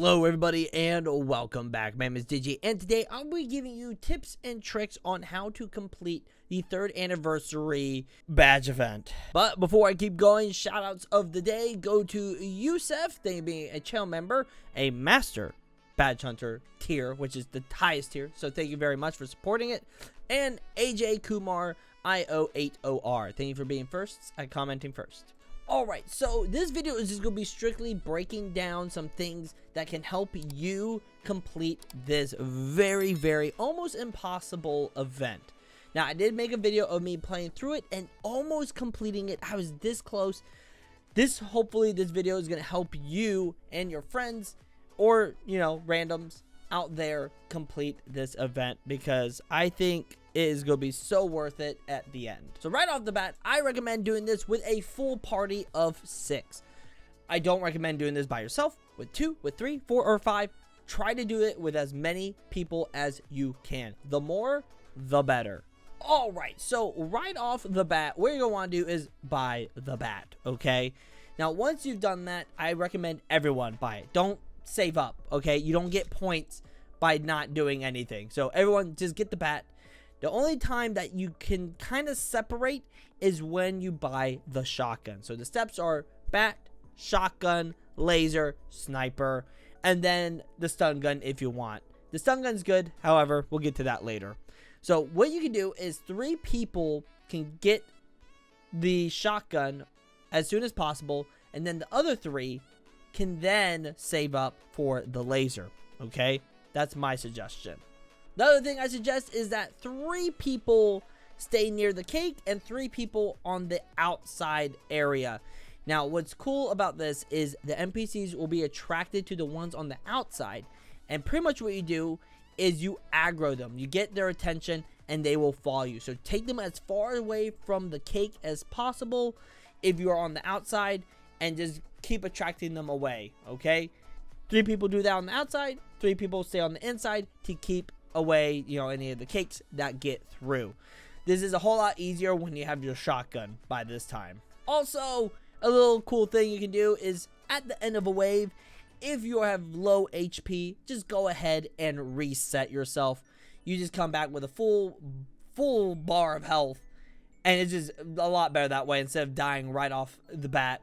Hello everybody and welcome back. My name is Digi and today I'll be giving you tips and tricks on how to complete the 3rd anniversary badge event. But before I keep going, shoutouts of the day go to Yusef, they being a channel member, a master badge hunter tier, which is the highest tier, so thank you very much for supporting it, and AJ Kumar IO8OR. Thank you for being first and commenting first. Alright, so this video is just going to be strictly breaking down some things that can help you complete this very almost impossible event. Now, I did make a video of me playing through it and almost completing it. I was this close. Hopefully this video is going to help you and your friends or, you know, randoms out there complete this event, because I think it is going to be so worth it at the end. So right off the bat, I recommend doing this with a full party of 6. I don't recommend doing this by yourself, with 2, with 3, 4, or 5. Try to do it with as many people as you can. The more, the better. Alright, so right off the bat, what you're going to want to do is buy the bat, okay? Now, once you've done that, I recommend everyone buy it. Don't save up, okay? You don't get points by not doing anything. So everyone just get the bat. The only time that you can kind of separate is when you buy the shotgun. So the steps are bat, shotgun, laser, sniper, and then the stun gun if you want. The stun gun's good, however, we'll get to that later. So what you can do is 3 people can get the shotgun as soon as possible, and then the other 3 can then save up for the laser, okay? That's my suggestion. The other thing I suggest is that 3 people stay near the cake and 3 people on the outside area. Now, what's cool about this is the NPCs will be attracted to the ones on the outside, and pretty much what you do is you aggro them. You get their attention and they will follow you. So take them as far away from the cake as possible if you are on the outside, and just keep attracting them away, okay? 3 people do that on the outside, 3 people stay on the inside to keep away, you know, any of the cakes that get through. This is a whole lot easier when you have your shotgun by this time. Also, a little cool thing you can do is at the end of a wave, if you have low HP, just go ahead and reset yourself. You just come back with a full bar of health, and it's just a lot better that way instead of dying right off the bat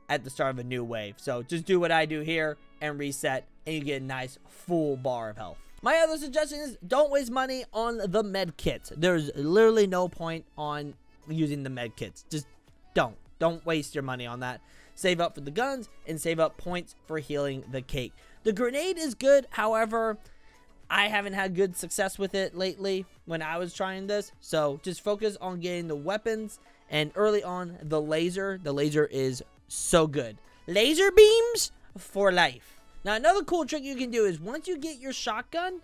at the start of a new wave. So just do what I do here and reset, and you get a nice full bar of health. My other suggestion is don't waste money on the med kits. There's literally no point on using the med kits. Just don't waste your money on that. Save up for the guns and save up points for healing the cake. The grenade is good, however, I haven't had good success with it lately when I was trying this. So just focus on getting the weapons, and early on the laser. The laser is so good. Laser beams for life. Now, another cool trick you can do is once you get your shotgun,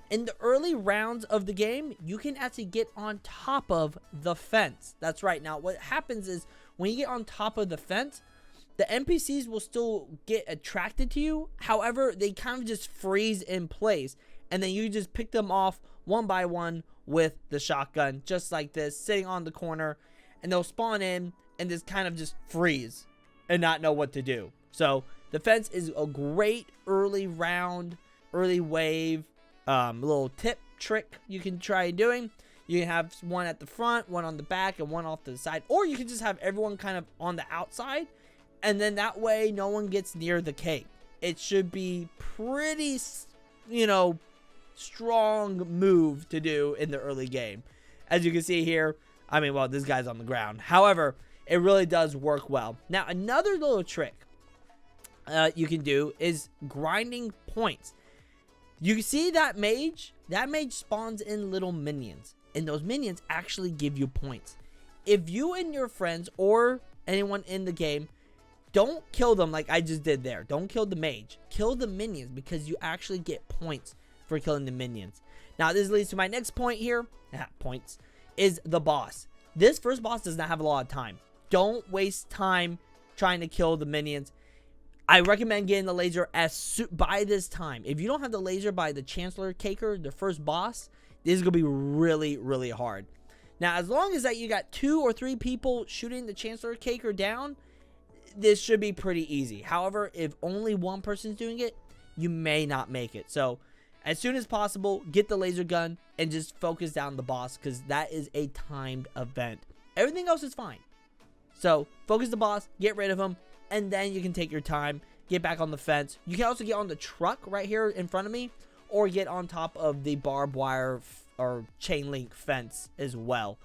in the early rounds of the game, you can actually get on top of the fence. That's right. Now, what happens is when you get on top of the fence, the NPCs will still get attracted to you. However, they kind of just freeze in place, and then you just pick them off one by one with the shotgun, just like this, sitting on the corner, and they'll spawn in and just kind of just freeze and not know what to do. So the fence is a great early round, early wave, little tip trick you can try doing. You can have one at the front, one on the back, and one off to the side. Or you can just have everyone kind of on the outside, and then that way no one gets near the cake. It should be pretty, you know, strong move to do in the early game. As you can see here, I mean, well, this guy's on the ground. However, it really does work well. Now, another little trick you can do is grinding points. You can see that mage spawns in little minions, and those minions actually give you points. If you and your friends or anyone in the game don't kill them like I just did there, don't kill the mage, kill the minions, because you actually get points for killing the minions. Now, this leads to my next point here, points, is the boss. This first boss does not have a lot of time. Don't waste time trying to kill the minions. I recommend getting the laser by this time. If you don't have the laser by the Chancellor Caker, the first boss, this is going to be really hard. Now, as long as that you got 2 or 3 people shooting the Chancellor Caker down, this should be pretty easy. However, if only one person's doing it, you may not make it. So as soon as possible, get the laser gun and just focus down the boss, because that is a timed event. Everything else is fine. So focus the boss, get rid of him, and then you can take your time, get back on the fence. You can also get on the truck right here in front of me, or get on top of the barbed wire or chain link fence as well.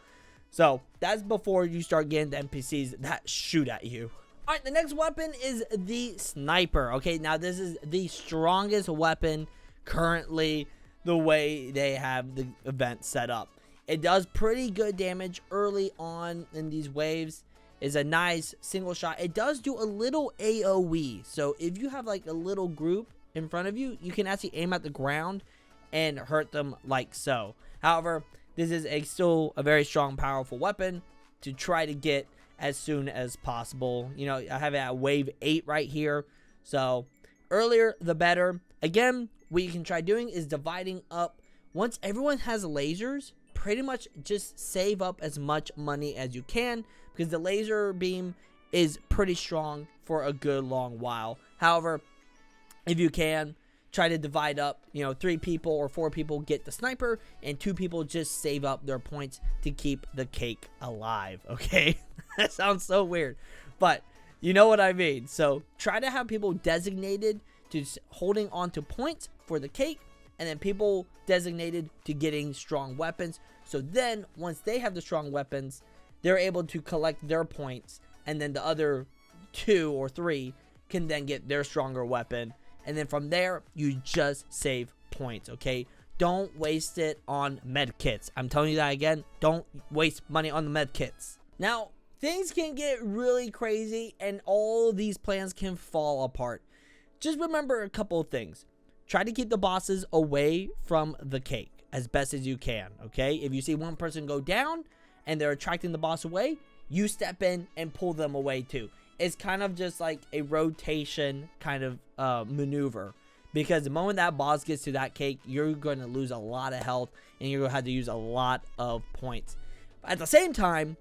So that's before you start getting the NPCs that shoot at you. All right, the next weapon is the sniper. Okay, now this is the strongest weapon currently the way they have the event set up. It does pretty good damage early on in these waves. It's a nice single shot. It does do a little AoE. So if you have like a little group in front of you, you can actually aim at the ground and hurt them like so. However, this is still a very strong, powerful weapon to try to get as soon as possible. You know, I have it at wave 8 right here. So earlier, the better. Again, what you can try doing is dividing up. Once everyone has lasers, pretty much just save up as much money as you can, because the laser beam is pretty strong for a good long while. However, if you can, try to divide up, you know, 3 people or 4 people get the sniper, and 2 people just save up their points to keep the cake alive. Okay, that sounds so weird, but you know what I mean. So try to have people designated to holding on to points for the cake, and then people designated to getting strong weapons. So then once they have the strong weapons, they're able to collect their points, and then the other 2 or 3 can then get their stronger weapon. And then from there, you just save points, okay? Don't waste it on med kits. I'm telling you that again. Don't waste money on the med kits. Now, things can get really crazy, and all these plans can fall apart. Just remember a couple of things. Try to keep the bosses away from the cake as best as you can, okay? If you see one person go down and they're attracting the boss away, you step in and pull them away too. It's kind of just like a rotation kind of maneuver, because the moment that boss gets to that cake, you're going to lose a lot of health, and you're going to have to use a lot of points. At the same time,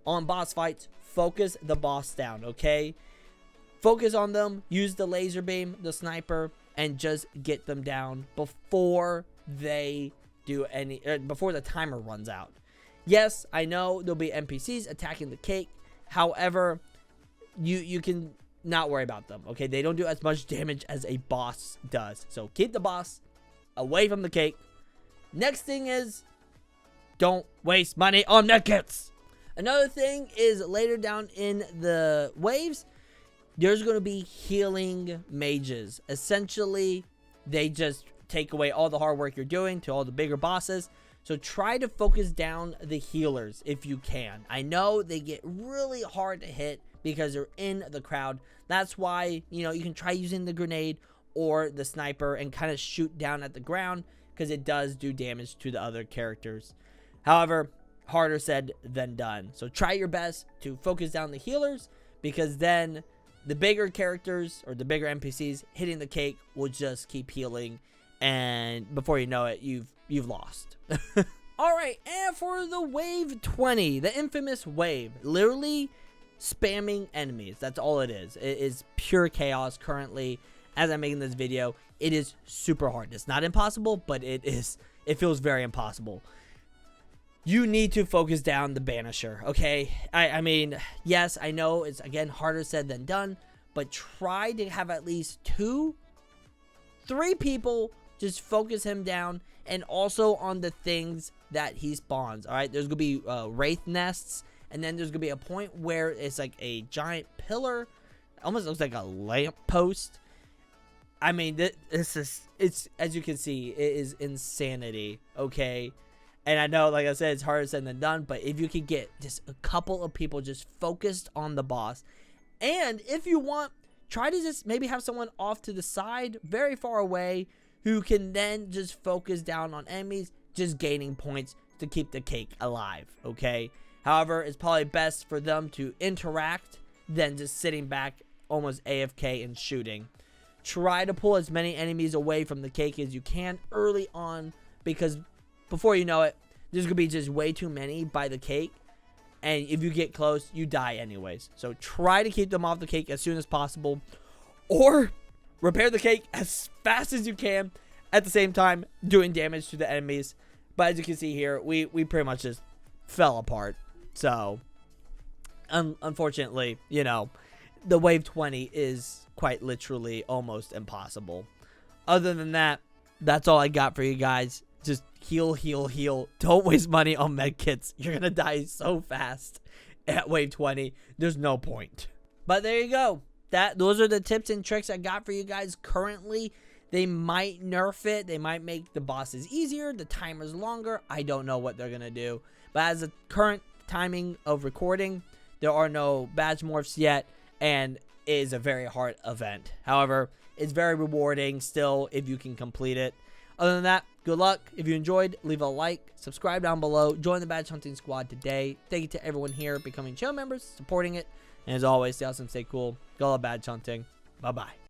on boss fights, focus the boss down, okay? Focus on them, use the laser beam, the sniper, and just get them down before they do before the timer runs out. Yes, I know there'll be NPCs attacking the cake. However, you can not worry about them, okay? They don't do as much damage as a boss does. So keep the boss away from the cake. Next thing is, don't waste money on medkits. Another thing is, later down in the waves, there's going to be healing mages. Essentially, they just take away all the hard work you're doing to all the bigger bosses. So try to focus down the healers if you can. I know they get really hard to hit because they're in the crowd. That's why, you know, you can try using the grenade or the sniper and kind of shoot down at the ground, because it does do damage to the other characters. However, harder said than done. So try your best to focus down the healers, because then the bigger characters or the bigger NPCs hitting the cake will just keep healing, and before you know it, you've lost. All right, and for the wave 20, the infamous wave, literally spamming enemies. That's all it is. It is pure chaos currently. As I'm making this video, it is super hard. It's not impossible, but it feels very impossible. You need to focus down the Banisher, okay? I mean, yes, I know it's, again, harder said than done, but try to have at least 2, 3 people just focus him down, and also on the things that he spawns, all right? There's going to be wraith nests, and then there's going to be a point where it's like a giant pillar. Almost looks like a lamp post. I mean, it's as you can see, it is insanity, okay? And I know, like I said, it's harder said than done, but if you could get just a couple of people just focused on the boss, and if you want, try to just maybe have someone off to the side, very far away, who can then just focus down on enemies, just gaining points to keep the cake alive, okay? However, it's probably best for them to interact than just sitting back almost AFK and shooting. Try to pull as many enemies away from the cake as you can early on, because before you know it, there's going to be just way too many by the cake, and if you get close, you die anyways. So try to keep them off the cake as soon as possible, or repair the cake as fast as you can, at the same time doing damage to the enemies. But as you can see here, we pretty much just fell apart. So, unfortunately, you know, the wave 20 is quite literally almost impossible. Other than that, that's all I got for you guys. Just heal, heal, heal. Don't waste money on med kits. You're going to die so fast at wave 20. There's no point. But there you go. Those are the tips and tricks I got for you guys currently. They might nerf it. They might make the bosses easier, the timers longer. I don't know what they're going to do. But as the current timing of recording, there are no badge morphs yet, and it is a very hard event. However, it's very rewarding still if you can complete it. Other than that, good luck. If you enjoyed, leave a like, subscribe down below, join the badge hunting squad today. Thank you to everyone here becoming channel members, supporting it. And as always, stay awesome, stay cool. Go love badge hunting. Bye-bye.